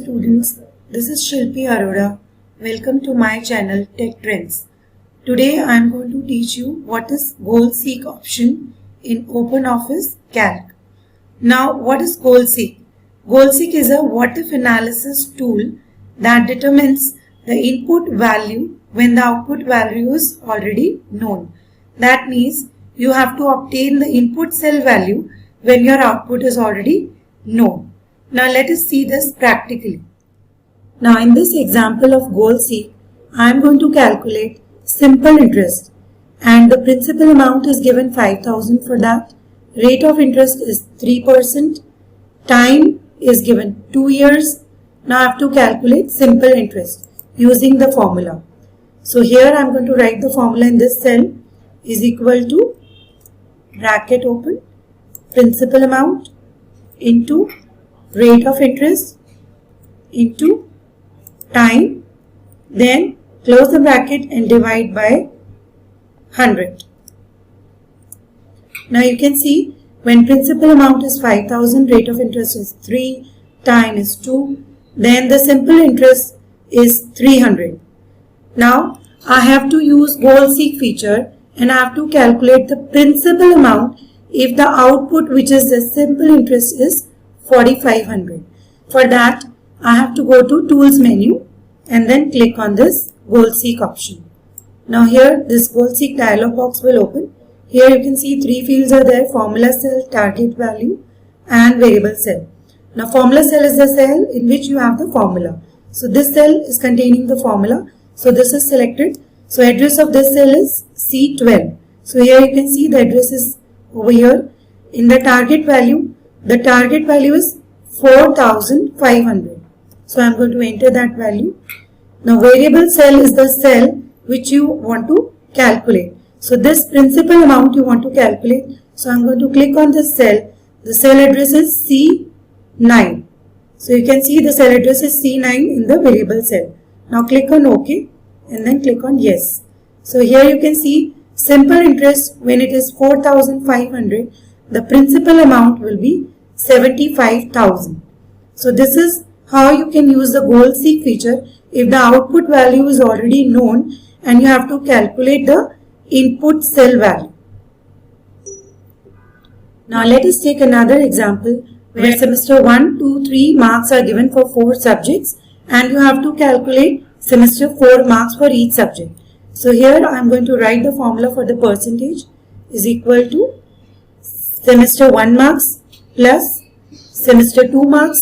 students, this is Shilpi Arora. Welcome to my channel Tech Trends. Today I am going to teach you what is Goal Seek option in OpenOffice Calc. Now what is Goal Seek? Goal Seek is a what if analysis tool that determines the input value when the output value is already known. That means you have to obtain the input cell value when your output is already known. Now let us see this practically. Now in this example of Goal Seek, I am going to calculate simple interest and the principal amount is given 5,000 for that. Rate of interest is 3%. Time is given 2 years. Now I have to calculate simple interest using the formula. So here I am going to write the formula in this cell is equal to bracket open principal amount into rate of interest into time, then close the bracket and divide by 100. Now you can see when principal amount is 5,000, rate of interest is 3, time is 2, then the simple interest is 300. Now I have to use Goal Seek feature and I have to calculate the principal amount if the output, which is the simple interest, is 4,500. For that, I have to go to Tools menu and then click on this Goal Seek option. Now here, this Goal Seek dialog box will open. Here you can see 3 fields are there: formula cell, target value and variable cell. Now formula cell is the cell in which you have the formula. So this cell is containing the formula. So this is selected. So address of this cell is C12. So here you can see the address is over here. In the target value is 4,500. So I am going to enter that value. Now variable cell is the cell which you want to calculate. So this principal amount you want to calculate. So I am going to click on this cell. The cell address is C9. So you can see the cell address is C9 in the variable cell. Now click on OK and then click on Yes. So here you can see simple interest when it is 4,500, the principal amount will be 75,000. So this is how you can use the Goal Seek feature if the output value is already known and you have to calculate the input cell value. Now let us take another example where semester 1, 2, 3 marks are given for 4 subjects and you have to calculate semester 4 marks for each subject. So here I am going to write the formula for the percentage is equal to semester 1 marks plus semester 2 marks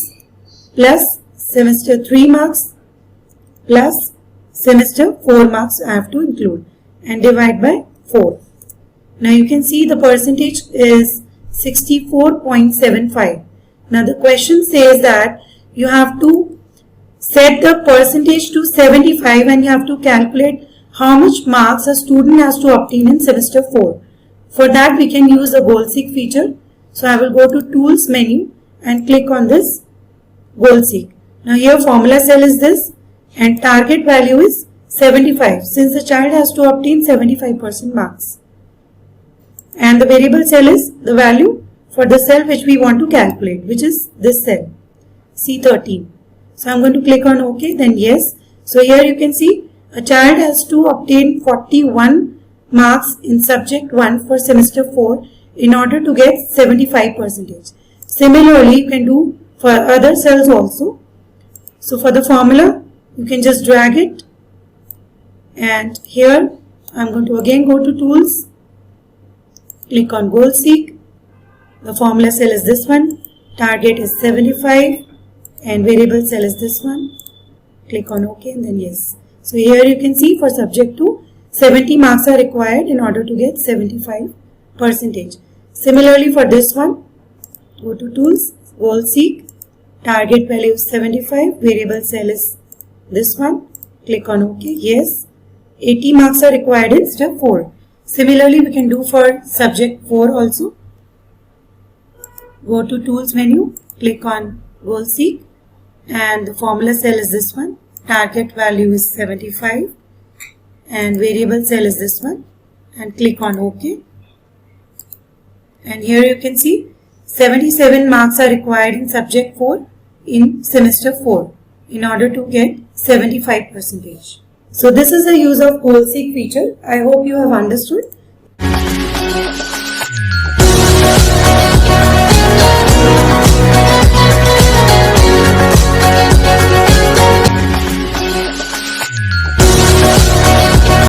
plus semester 3 marks plus semester 4 marks I have to include and divide by 4. Now you can see the percentage is 64.75. Now the question says that you have to set the percentage to 75 and you have to calculate how much marks a student has to obtain in semester 4. For that we can use the Goal Seek feature. So I will go to Tools menu and click on this Goal Seek. Now here formula cell is this and target value is 75 since the child has to obtain 75% marks. And the variable cell is the value for the cell which we want to calculate, which is this cell C13. So I am going to click on OK, then yes. So here you can see a child has to obtain 41 marks in subject 1 for semester 4 in order to get 75%. Similarly, you can do for other cells also. So for the formula, you can just drag it and here I am going to again go to Tools, click on Goal Seek. The formula cell is this one, target is 75 and variable cell is this one. Click on OK and then yes. So here you can see for subject 2, 70 marks are required in order to get 75%. Similarly for this one, go to Tools, Goal Seek, target value is 75, variable cell is this one. Click on OK, yes. 80 marks are required in step 4. Similarly we can do for subject 4 also. Go to Tools menu, click on Goal Seek and the formula cell is this one. Target value is 75 and variable cell is this one and click on OK. And here you can see 77 marks are required in subject 4 in semester 4. in order to get 75%. So this is the use of goal seek feature. I hope you have understood.